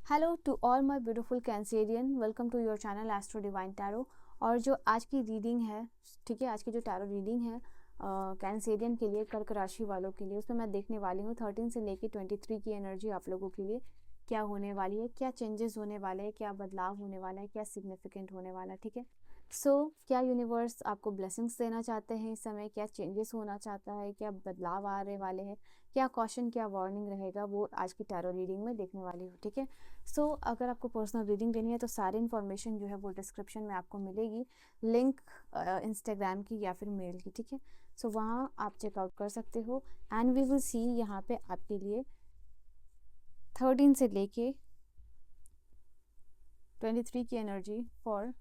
Hello to all my beautiful Cancerian, welcome to your channel Astro Divine Tarot. और जो आज की reading है, ठीक है, आज की जो टैरो रीडिंग है कैंसेरियन के लिए, कर्क राशि वालों के लिए, उसमें मैं देखने वाली हूँ 13 से लेके 23 की एनर्जी आप लोगों के लिए क्या होने वाली है, क्या चेंजेस होने वाले हैं, क्या बदलाव होने वाला है, क्या सिग्निफिकेंट होने वाला है। ठीक है, सो क्या यूनिवर्स आपको ब्लेसिंग्स देना चाहते हैं इस समय, क्या चेंजेस होना चाहता है, क्या बदलाव आने वाले हैं, क्या कॉशन, क्या वार्निंग रहेगा, वो आज की टैरो रीडिंग में देखने वाली हूँ। ठीक है, सो अगर आपको पर्सनल रीडिंग लेनी है तो सारी इन्फॉर्मेशन जो है वो डिस्क्रिप्शन में आपको मिलेगी, लिंक इंस्टाग्राम की या फिर मेल की। ठीक है, सो वहाँ आप चेकआउट कर सकते हो एंड वी विल सी यहाँ पे आपके लिए 13 से लेके 23 की एनर्जी फॉर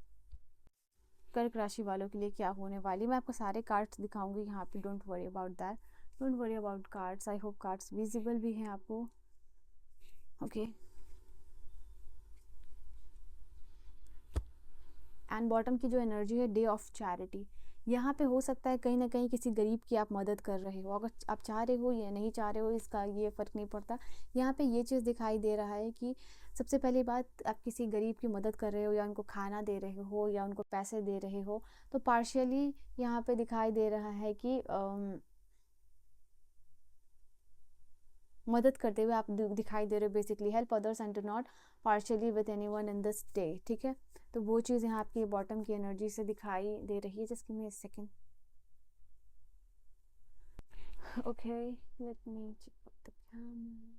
कर्क राशि वालों के लिए क्या होने वाली। मैं आपको सारे कार्ड्स दिखाऊंगी यहाँ पे, don't worry about that, don't worry about cards. I hope cards visible भी हैं आपको। ओके, एंड बॉटम की जो एनर्जी है, डे ऑफ चैरिटी। यहाँ पे हो सकता है कहीं ना कहीं किसी गरीब की आप मदद कर रहे हो, अगर आप चाह रहे हो या नहीं चाह रहे हो इसका ये फ़र्क नहीं पड़ता। यहाँ पे ये चीज़ दिखाई दे रहा है कि सबसे पहली बात, आप किसी गरीब की मदद कर रहे हो या उनको खाना दे रहे हो या उनको पैसे दे रहे हो, तो पार्शियली यहाँ पे दिखाई दे रहा है कि मदद करते हुए आप दिखाई दे रहे हो। Basically help others and do not partially with anyone in this day. ठीक है, तो वो चीज़ यहाँ आपकी बॉटम की एनर्जी से दिखाई दे रही है। Just give me a second. Okay, let me check the camera.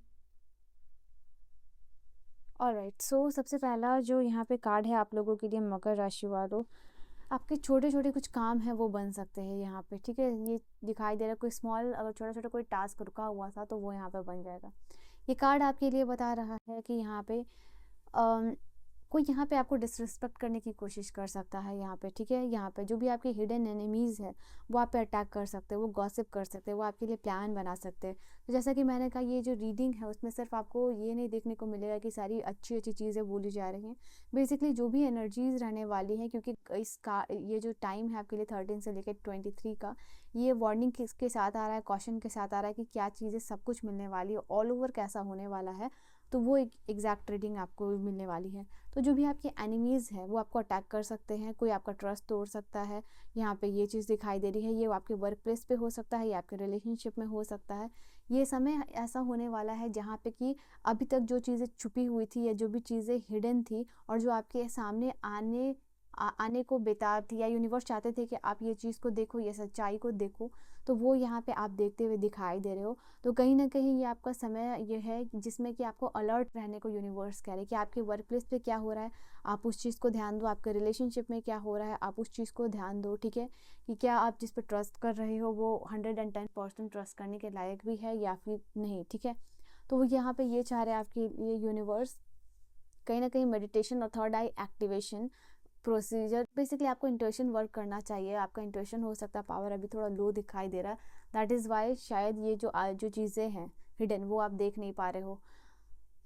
Alright, so सबसे पहला जो यहाँ पे कार्ड है आप लोगों के लिए, मकर राशि वालों, आपके छोटे छोटे कुछ काम हैं वो बन सकते हैं यहाँ पे। ठीक है, ये दिखाई दे रहा है कोई स्मॉल, अगर छोटा छोटा कोई टास्क रुका हुआ था तो वो यहाँ पे बन जाएगा। ये कार्ड आपके लिए बता रहा है कि यहाँ पे कोई यहाँ पे आपको डिसरिस्पेक्ट करने की कोशिश कर सकता है यहाँ पे। ठीक है, यहाँ पे जो भी आपके हिडन एनिमीज़ है वो आप पे अटैक कर सकते हैं, वो गॉसिप कर सकते हैं, वो आपके लिए प्लान बना सकते हैं। तो जैसा कि मैंने कहा, ये जो रीडिंग है उसमें सिर्फ आपको ये नहीं देखने को मिलेगा कि सारी अच्छी अच्छी चीज़ें बोली जा रही हैं। बेसिकली जो भी एनर्जीज रहने वाली हैं, क्योंकि इसका ये जो टाइम है आपके लिए 13 से लेकर 23 का, ये वार्निंग के साथ आ रहा है, कॉशन के साथ आ रहा है कि क्या चीज़ें सब कुछ मिलने वाली है, ऑल ओवर कैसा होने वाला है। तो वो एक एग्जैक्ट रीडिंग आपको मिलने वाली है। तो जो भी आपके एनिमीज़ हैं वो आपको अटैक कर सकते हैं, कोई आपका ट्रस्ट तोड़ सकता है। यहाँ पे ये चीज़ दिखाई दे रही है, ये आपके वर्क प्लेस पे हो सकता है, ये आपके रिलेशनशिप में हो सकता है। ये समय ऐसा होने वाला है जहाँ पे कि अभी तक जो चीज़ें छुपी हुई थी या जो भी चीज़ें हिडन थी और जो आपके सामने आने को बेताब थी, या यूनिवर्स चाहते थे कि आप ये चीज़ को देखो, ये सच्चाई को देखो, तो वो यहाँ पे आप देखते हुए दिखाई दे रहे हो। तो कहीं ना कहीं ये आपका समय ये है जिसमें कि आपको अलर्ट रहने को यूनिवर्स कह रहे हैं कि आपके वर्क प्लेस पे क्या हो रहा है, आप उस चीज़ को ध्यान दो। आपके रिलेशनशिप में क्या हो रहा है, आप उस चीज़ को ध्यान दो। ठीक है, कि क्या आप जिस पर ट्रस्ट कर रहे हो वो 110% ट्रस्ट करने के लायक भी है या फिर नहीं। ठीक है, तो वो यहाँ पे ये चाह रहे हैं आपके लिए यूनिवर्स, कहीं ना कहीं मेडिटेशन और थर्ड आई एक्टिवेशन प्रोसीजर। बेसिकली आपको इंट्यूशन वर्क करना चाहिए। आपका इंट्यूशन हो सकता है पावर अभी थोड़ा लो दिखाई दे रहा है, दैट इज़ वाई शायद ये जो चीज़ें हैं हिडन वो आप देख नहीं पा रहे हो,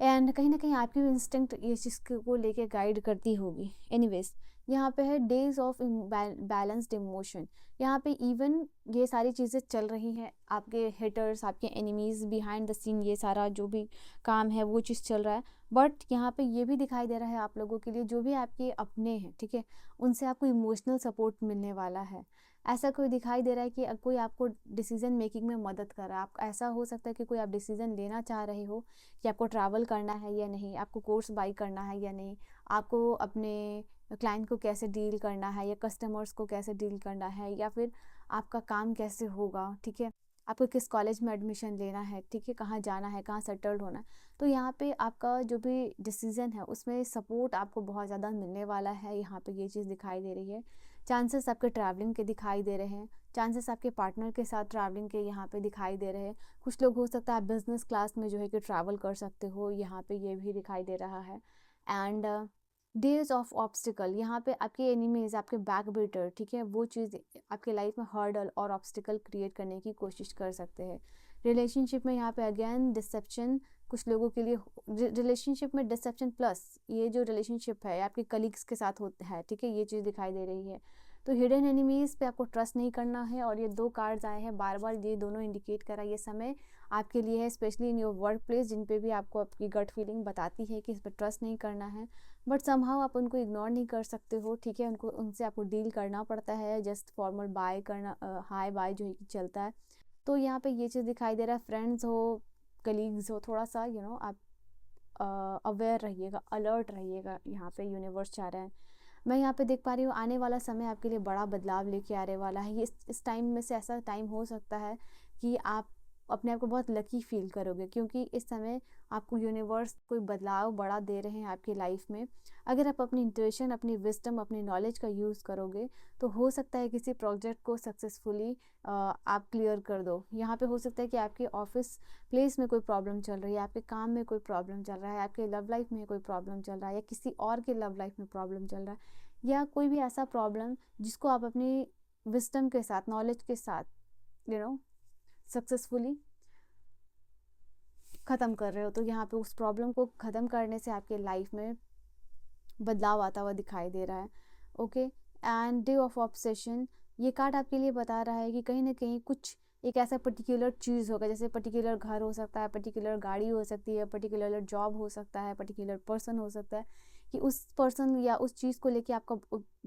एंड कहीं ना कहीं आपकी इंस्टिंक्ट ये चीज़ को लेके गाइड करती होगी। एनीवेज, यहाँ पे है डेज ऑफ बैलेंस्ड इमोशन। यहाँ पे इवन ये सारी चीज़ें चल रही हैं, आपके हेटर्स, आपके एनिमीज़, बिहाइंड द सीन ये सारा जो भी काम है वो चीज़ चल रहा है। बट यहाँ पे ये भी दिखाई दे रहा है आप लोगों के लिए, जो भी आपके अपने हैं, ठीक है, उनसे आपको इमोशनल सपोर्ट मिलने वाला है। ऐसा कोई दिखाई दे रहा है कि कोई आपको डिसीजन मेकिंग में मदद कर रहा है। आप ऐसा हो सकता है कि कोई आप डिसीजन लेना चाह रहे हो कि आपको ट्रैवल करना है या नहीं, आपको कोर्स बाई करना है या नहीं, आपको अपने क्लाइंट को कैसे डील करना है या कस्टमर्स को कैसे डील करना है, या फिर आपका काम कैसे होगा। ठीक है, आपको किस कॉलेज में एडमिशन लेना है, ठीक है, कहाँ जाना है, कहाँ सेटल्ड होना है। तो यहाँ पे आपका जो भी डिसीज़न है उसमें सपोर्ट आपको बहुत ज़्यादा मिलने वाला है। यहाँ पे ये चीज़ दिखाई दे रही है। चांसेस आपके ट्रैवलिंग के दिखाई दे रहे हैं, चांसेस आपके पार्टनर के साथ ट्रैवलिंग के यहाँ पे दिखाई दे रहे हैं। कुछ लोग हो सकता है आप बिजनेस क्लास में जो है कि ट्रैवल कर सकते हो, यहाँ पे ये भी दिखाई दे रहा है। एंड डेज ऑफ ऑब्स्टिकल, यहाँ पे आपके एनिमीज, आपके बैक बीटर, ठीक है, वो चीज़ आपके लाइफ में हर्डल और ऑब्स्टिकल क्रिएट करने की कोशिश कर सकते हैं। रिलेशनशिप में यहाँ पे अगेन डिसेप्शन, कुछ लोगों के लिए रिलेशनशिप में डिसेप्शन प्लस ये जो रिलेशनशिप है आपके कलीग्स के साथ होता है, ठीक है, ये चीज़ दिखाई दे रही है। तो हिडन एनिमीज पे आपको ट्रस्ट नहीं करना है। और ये दो कार्ड्स आए हैं बार बार, ये दोनों इंडिकेट करा ये समय आपके लिए है, specially in your workplace, जिन पे भी आपको आपकी गट फीलिंग बताती है कि इस पर ट्रस्ट नहीं करना है, बट समहाउ आप उनको इग्नोर नहीं कर सकते हो, ठीक है। उनसे आपको डील करना पड़ता है, जस्ट फॉर्मल बाय करना, हाय बाय जो है कि चलता है। तो यहाँ पे ये चीज़ दिखाई दे रहा है, फ्रेंड्स हो, कलीग्स हो, थोड़ा सा आप अवेयर रहिएगा, अलर्ट रहिएगा, यहाँ पे यूनिवर्स चाह रहे हैं। मैं यहाँ पे देख पा रही हूँ आने वाला समय आपके लिए बड़ा बदलाव लेके आने वाला है। ये इस टाइम में से ऐसा टाइम हो सकता है कि आप अपने आप को बहुत लकी फील करोगे, क्योंकि इस समय आपको यूनिवर्स कोई बदलाव बड़ा दे रहे हैं आपकी लाइफ में। अगर आप अपनी इंट्यूशन, अपनी विजडम, अपनी नॉलेज का यूज़ करोगे तो हो सकता है किसी प्रोजेक्ट को सक्सेसफुली आप क्लियर कर दो। यहाँ पे हो सकता है कि आपके ऑफिस प्लेस में कोई प्रॉब्लम चल रही है, आपके काम में कोई प्रॉब्लम चल रहा है, आपके लव लाइफ में कोई प्रॉब्लम चल रहा है, या किसी और के लव लाइफ में प्रॉब्लम चल रहा है, या कोई भी ऐसा प्रॉब्लम जिसको आप अपनी विजडम के साथ, नॉलेज के साथ सक्सेसफुली ख़त्म कर रहे हो। तो यहाँ पे उस प्रॉब्लम को ख़त्म करने से आपके लाइफ में बदलाव आता हुआ दिखाई दे रहा है। Okay, and day of obsession, ये कार्ड आपके लिए बता रहा है कि कहीं ना कहीं कुछ एक ऐसा पर्टिकुलर चीज़ होगा, जैसे पर्टिकुलर घर हो सकता है, पर्टिकुलर गाड़ी हो सकती है, पर्टिकुलर जॉब हो सकता है, पर्टिकुलर पर्सन हो सकता है, कि उस पर्सन या उस चीज़ को लेके आपका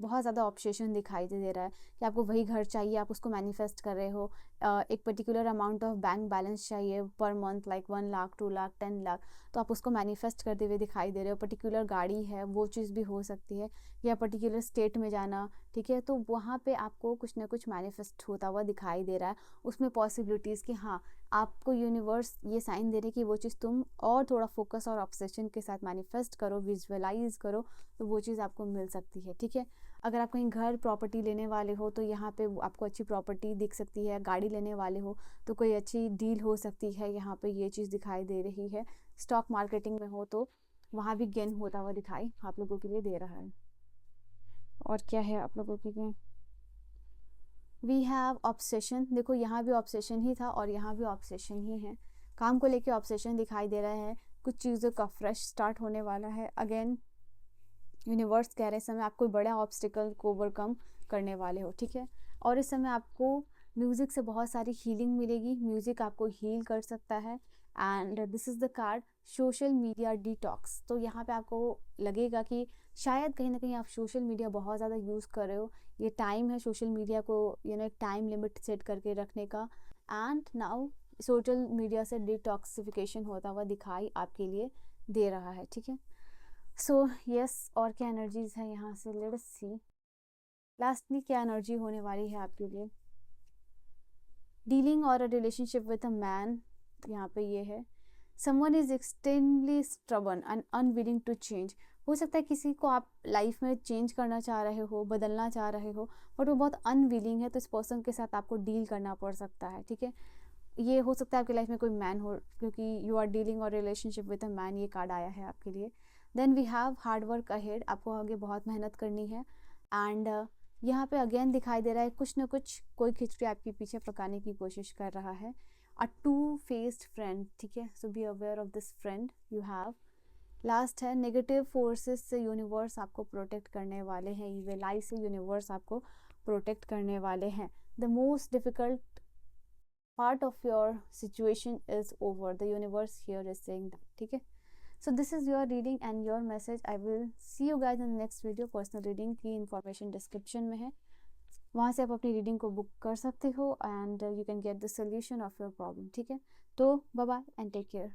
बहुत ज़्यादा ऑब्सेशन दिखाई दे रहा है कि आपको वही घर चाहिए, आप उसको मैनिफेस्ट कर रहे हो। एक particular amount of bank balance चाहिए per month, like 1 lakh, 2 lakh, 10 lakh, तो आप उसको मैनिफेस्ट करते हुए दिखाई दे रहे हो। पर्टिकुलर गाड़ी है, वो चीज़ भी हो सकती है, या पर्टिकुलर स्टेट में जाना, ठीक है। तो वहाँ पे आपको कुछ ना कुछ मैनिफेस्ट होता हुआ दिखाई दे रहा है। उसमें पॉसिबिलिटीज़ कि हाँ, आपको यूनिवर्स ये साइन दे रहे कि वो चीज़ तुम और थोड़ा फोकस और ऑब्सेशन के साथ मैनिफेस्ट करो, विजुअलाइज करो, तो वो चीज़ आपको मिल सकती है, ठीक है। अगर आप कहीं घर प्रॉपर्टी लेने वाले हो तो यहाँ पे आपको अच्छी प्रॉपर्टी दिख सकती है। गाड़ी लेने वाले हो तो कोई अच्छी डील हो सकती है, यहाँ पे ये चीज़ दिखाई दे रही है। स्टॉक मार्केटिंग में हो तो वहाँ भी गेन होता हुआ दिखाई आप लोगों के लिए दे रहा है। और क्या है आप लोगों के लिए, वी हैव ऑब्सेशन, देखो यहाँ भी ऑब्सेशन ही था और यहाँ भी ऑब्सेशन ही है। काम को लेके ऑब्सेशन दिखाई दे रहा है, कुछ चीज़ों का फ्रेश स्टार्ट होने वाला है। अगेन यूनिवर्स कह रहे समय आप कोई बड़ा ऑब्स्टिकल को ओवरकम करने वाले हो, ठीक है। और इस समय आपको म्यूज़िक से बहुत सारी हीलिंग मिलेगी, म्यूज़िक आपको हील कर सकता है। And this is the card social media detox. तो यहाँ पे आपको लगेगा कि शायद कहीं ना कहीं आप सोशल मीडिया बहुत ज़्यादा यूज़ कर रहे हो, ये टाइम है सोशल मीडिया को एक टाइम लिमिट सेट करके रखने का। एंड नाउ सोशल मीडिया से डिटॉक्सिफिकेशन होता हुआ दिखाई आपके लिए दे रहा है, ठीक है। सो यस, और क्या एनर्जीज है यहाँ से, लेट्स सी लास्टली क्या एनर्जी होने वाली है आपके लिए। डीलिंग और a relationship with a man, यहाँ पे ये है someone is extremely stubborn and unwilling to change. हो सकता है किसी को आप लाइफ में चेंज करना चाह रहे हो, बदलना चाह रहे हो, बट वो बहुत अनविलिंग है, तो इस पर्सन के साथ आपको डील करना पड़ सकता है, ठीक है। ये हो सकता है आपकी लाइफ में कोई मैन हो, क्योंकि यू आर डीलिंग और रिलेशनशिप विद अ मैन, ये कार्ड आया है आपके लिए। Then we have hard work ahead, आपको आगे बहुत मेहनत करनी है। एंड यहाँ पे अगेन दिखाई दे रहा है कुछ ना कुछ कोई खिचड़ी आपके पीछे पकाने की कोशिश कर रहा है। अ टू फेस्ड फ्रेंड, ठीक है, so be aware of this friend you have. Last है नेगेटिव फोर्सेस से यूनिवर्स आपको प्रोटेक्ट करने वाले हैं, इविल आई से यूनिवर्स आपको प्रोटेक्ट करने वाले हैं। The most difficult part of your situation is over, the universe here is saying that, ठीक है। so this is your reading and your message. I will see you guys in the next video. Personal reading की information description में है, वहाँ से आप अपनी reading को बुक कर सकते हो and you can get the solution of your problem, ठीक है। तो bye bye and take care.